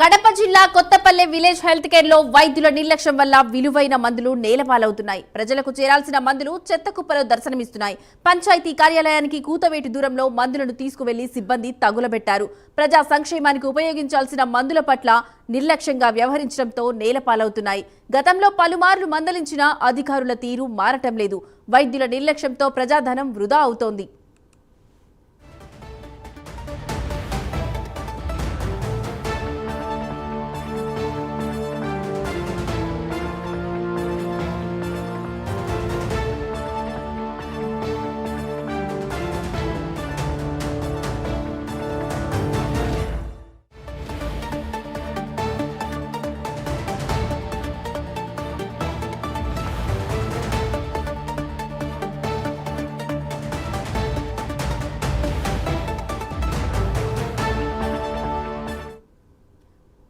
కడప జిల్లా Kothapalle village health care లో వైద్యుల నిర్లక్ష్యం వల్ల విలువైన మందులు నేలపాలవుతున్నాయి. ప్రజలకు చేరాల్సిన మందులు చెత్త కుప్పలో దర్శనమిస్తున్నాయి. పంచాయతీ కార్యాలయానికి కూతవేటి దూరంలో మందులను తీసుకువెళ్లి సిబ్బంది తగులబెట్టారు. ప్రజా సంక్షేమానికి ఉపయోగించాల్సిన మందుల పట్ల నిర్లక్ష్యంగా వ్యవహరించడంతో నేలపాలవుతున్నాయి. గతంలో పలుమార్లు మందలించిన అధికారుల తీరు మారటం లేదు. వైద్యుల నిర్లక్ష్యంతో ప్రజాధనం వృధా అవుతోంది.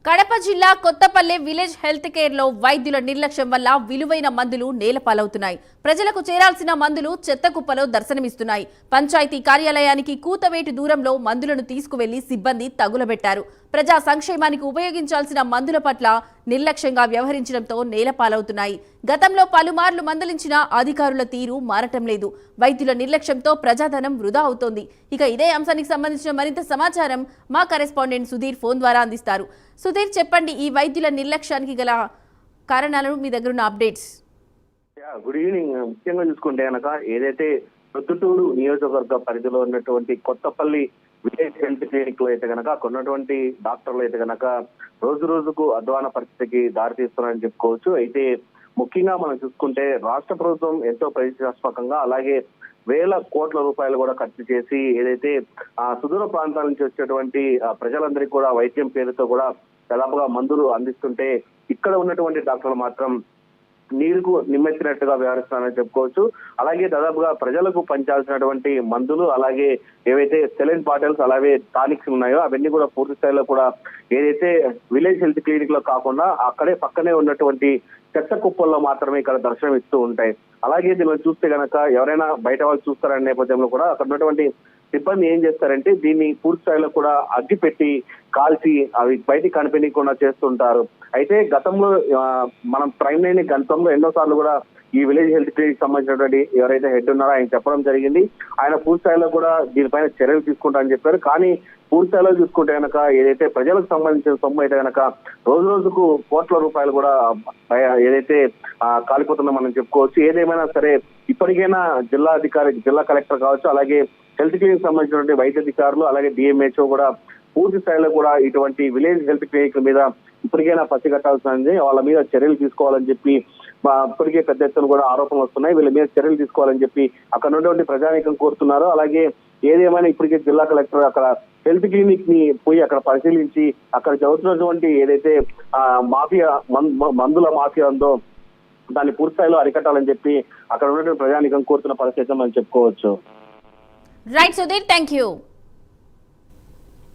కడప జిల్లా కొత్తపల్లె విలేజ్ హెల్త్ కేర్ లో వైద్యుల నిర్లక్ష్యం వల్ల విలువైన మందులు నేలపాలవుతున్నాయి. ప్రజలకు చేరాల్సిన మందులు చెత్త కుప్పలో దర్శనమిస్తున్నాయి. పంచాయతీ కార్యాలయానికి కూతవేటి దూరంలో మందులను తీసుకువెళ్లి సిబ్బంది తగులబెట్టారు. ప్రజా సంక్షేమానికి ఉపయోగించాల్సిన మందుల పట్ల నిర్లక్ష్యంగా వ్యవహరించడంతో నేలపాలవుతున్నాయి. గతంలో పలుమార్లు మందలించిన అధికారుల తీరు మారటం లేదు. వైద్యుల నిర్లక్ష్యంతో ప్రజాధనం వృధా అవుతోంది. ఇక ఇదే అంశానికి సంబంధించిన మరింత సమాచారం మా కరెస్పాండెంట్ సుధీర్ ఫోన్ ద్వారా అందిస్తారు. సుధీర్, చెప్పండి, ఈ వైద్యుల నిర్లక్ష్యానికి గల కారణాలను మీ దగ్గర ఉన్న అప్డేట్స్. Good evening. ముఖ్యంగా చూసుకుంటే కనుక ఏదైతే ప్రొద్దుటూరు నియోజకవర్గ పరిధిలో ఉన్నటువంటి కొత్తపల్లి విలేజ్ హెల్త్ క్లినిక్ లో అయితే కనుక కొన్నటువంటి డాక్టర్లు అయితే కనుక రోజు రోజుకు అధ్వాన పరిస్థితికి దారితీస్తున్నారని చెప్పుకోవచ్చు. అయితే ముఖ్యంగా మనం చూసుకుంటే రాష్ట్ర ప్రభుత్వం ఎంతో ప్రతిష్టాత్మకంగా అలాగే వేల కోట్ల రూపాయలు కూడా ఖర్చు చేసి ఏదైతే సుదూర ప్రాంతాల నుంచి వచ్చేటువంటి ప్రజలందరికీ కూడా వైద్యం పేరుతో కూడా దాదాపుగా మందులు అందిస్తుంటే ఇక్కడ ఉన్నటువంటి డాక్టర్లు మాత్రం నీరుకు నిమ్మెత్తినట్టుగా వ్యవహరిస్తున్నారని చెప్పుకోవచ్చు. అలాగే దాదాపుగా ప్రజలకు పంచాల్సినటువంటి మందులు అలాగే ఏవైతే సెలైన్ బాటిల్స్ అలాగే టానిక్స్ ఉన్నాయో అవన్నీ కూడా పూర్తి స్థాయిలో కూడా ఏదైతే విలేజ్ హెల్త్ క్లినిక్ లో కాకుండా అక్కడే పక్కనే ఉన్నటువంటి చెత్త కుప్పల్లో మాత్రమే ఇక్కడ దర్శనం ఇస్తూ ఉంటాయి. అలాగే దీన్ని చూస్తే గనక ఎవరైనా బయట వాళ్ళు చూస్తారనే నేపథ్యంలో కూడా అక్కడ ఉన్నటువంటి సిబ్బంది ఏం చేస్తారంటే దీన్ని పూర్తి స్థాయిలో కూడా అగ్గి పెట్టి కాల్చి అవి బయటికి కనిపించకుండా చేస్తుంటారు. అయితే గతంలో మనం ప్రైమ్ లైన్ గతంలో ఎన్నోసార్లు కూడా ఈ విలేజ్ హెల్త్ క్లినిక్ సంబంధించినటువంటి ఎవరైతే హెడ్ ఉన్నారో ఆయన చెప్పడం జరిగింది. ఆయన పూర్తి స్థాయిలో కూడా దీనిపైన చర్యలు తీసుకుంటారని చెప్పారు. కానీ పూర్తి స్థాయిలో చూసుకుంటే కనుక ఏదైతే ప్రజలకు సంబంధించిన సొమ్ము అయితే కనుక రోజు రోజుకు కోట్ల రూపాయలు కూడా ఏదైతే కాలిపోతుందో మనం చెప్పుకోవచ్చు. ఏదేమైనా సరే ఇప్పటికైనా జిల్లా కలెక్టర్ కావచ్చు అలాగే హెల్త్ క్లినిక్ సంబంధించినటువంటి వైద్య అధికారులు అలాగే డిఎంహెచ్ఓ కూడా పూర్తి స్థాయిలో కూడా ఇటువంటి విలేజ్ హెల్త్ క్లినిక్ మీద ఇప్పటికైనా పసిగట్టాల్సింది, వాళ్ళ మీద చర్యలు తీసుకోవాలని చెప్పి ఇప్పటికే పెద్ద ఎత్తున కూడా ఆరోపణలు వస్తున్నాయి. వీళ్ళ మీద చర్యలు తీసుకోవాలని చెప్పి అక్కడ ఉన్నటువంటి ప్రజానీకం కోరుతున్నారు. అలాగే ఏదేమైనా ఇప్పటికే జిల్లా కలెక్టర్ అక్కడ హెల్త్ క్లినిక్ ని పోయి అక్కడ పరిశీలించి అక్కడ జరుగుతున్నటువంటి ఏదైతే మందుల మాఫియా ఉందో దాన్ని పూర్తి స్థాయిలో అరికట్టాలని చెప్పి అక్కడ ఉన్నటువంటి ప్రజానీకం కోరుతున్న పరిస్థితి మనం చెప్పుకోవచ్చు. Right Sudheer, thank you.